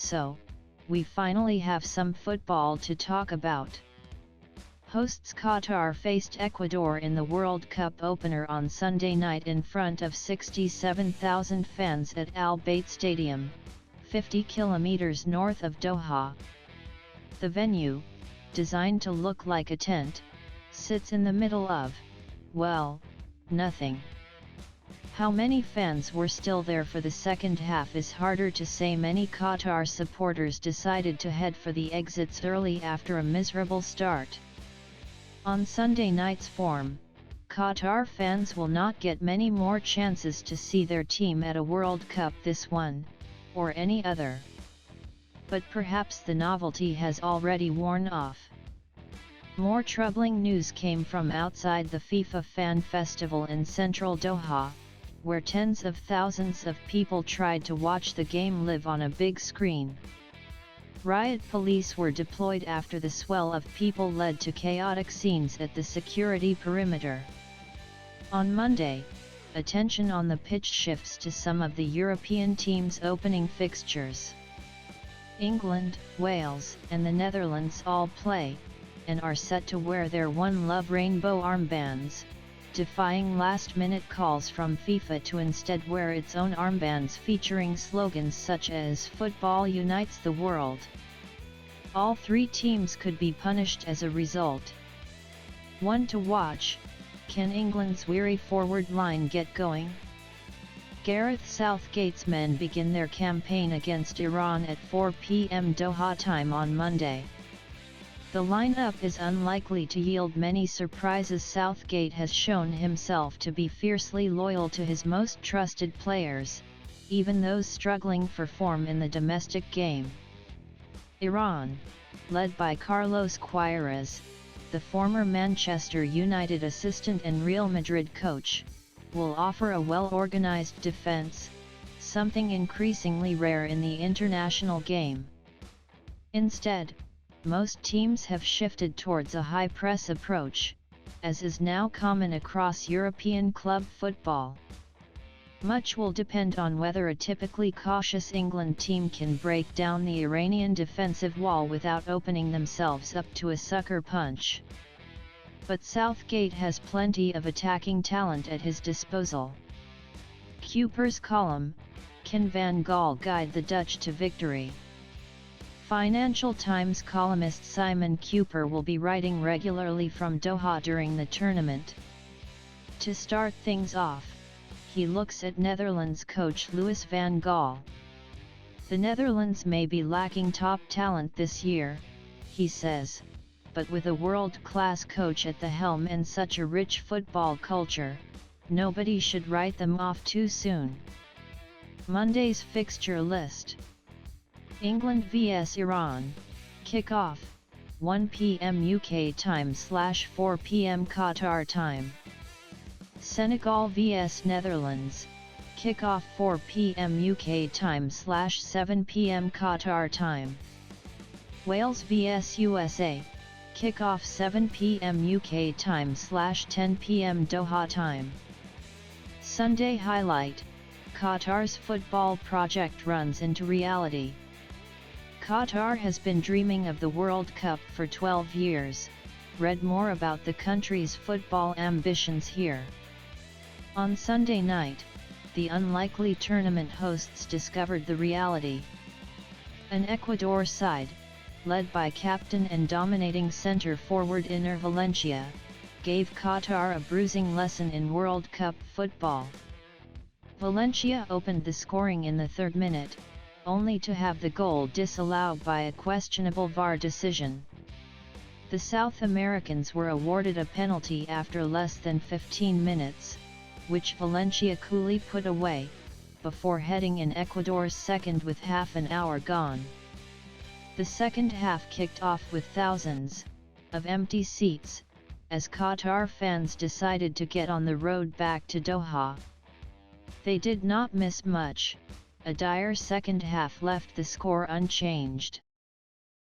So, we finally have some football to talk about. Hosts Qatar faced Ecuador in the World Cup opener on Sunday night in front of 67,000 fans at Al Bayt Stadium, 50 kilometers north of Doha. The venue, designed to look like a tent, sits in the middle of, well, nothing. How many fans were still there for the second half is harder to say. Many Qatar supporters decided to head for the exits early after a miserable start. On Sunday night's form, Qatar fans will not get many more chances to see their team at a World Cup, this one, or any other. But perhaps the novelty has already worn off. More troubling news came from outside the FIFA Fan Festival in central Doha, where tens of thousands of people tried to watch the game live on a big screen. Riot police were deployed after the swell of people led to chaotic scenes at the security perimeter. On Monday, attention on the pitch shifts to some of the European teams' opening fixtures. England, Wales, and the Netherlands all play, and are set to wear their One Love rainbow armbands, defying last-minute calls from FIFA to instead wear its own armbands featuring slogans such as "Football unites the world." All three teams could be punished as a result. One to watch: can England's weary forward line get going? Gareth Southgate's men begin their campaign against Iran at 4 p.m. Doha time on Monday. The lineup is unlikely to yield many surprises. Southgate has shown himself to be fiercely loyal to his most trusted players, even those struggling for form in the domestic game. Iran, led by Carlos Queiroz, the former Manchester United assistant and Real Madrid coach, will offer a well-organized defense, something increasingly rare in the international game. Instead, most teams have shifted towards a high-press approach, as is now common across European club football. Much will depend on whether a typically cautious England team can break down the Iranian defensive wall without opening themselves up to a sucker punch. But Southgate has plenty of attacking talent at his disposal. Kuiper's column: can Van Gaal guide the Dutch to victory? Financial Times columnist Simon Kuiper will be writing regularly from Doha during the tournament. To start things off, he looks at Netherlands coach Louis van Gaal. The Netherlands may be lacking top talent this year, he says, but with a world-class coach at the helm and such a rich football culture, nobody should write them off too soon. Monday's fixture list: England vs Iran, kick-off, 1 p.m. UK time / 4 p.m. Qatar time. Senegal vs Netherlands, kick-off 4 p.m. UK time / 7 p.m. Qatar time. Wales vs USA, kick-off 7 p.m. UK time / 10 p.m. Doha time. Sunday highlight: Qatar's football project runs into reality. Qatar has been dreaming of the World Cup for 12 years. Read more about the country's football ambitions here. On Sunday night, the unlikely tournament hosts discovered the reality. An Ecuador side, led by captain and dominating centre-forward Iner Valencia, gave Qatar a bruising lesson in World Cup football. Valencia opened the scoring in the third minute, only to have the goal disallowed by a questionable VAR decision. The South Americans were awarded a penalty after less than 15 minutes, which Valencia coolly put away, before heading in Ecuador's second with half an hour gone. The second half kicked off with thousands of empty seats, as Qatar fans decided to get on the road back to Doha. They did not miss much. A dire second half left the score unchanged.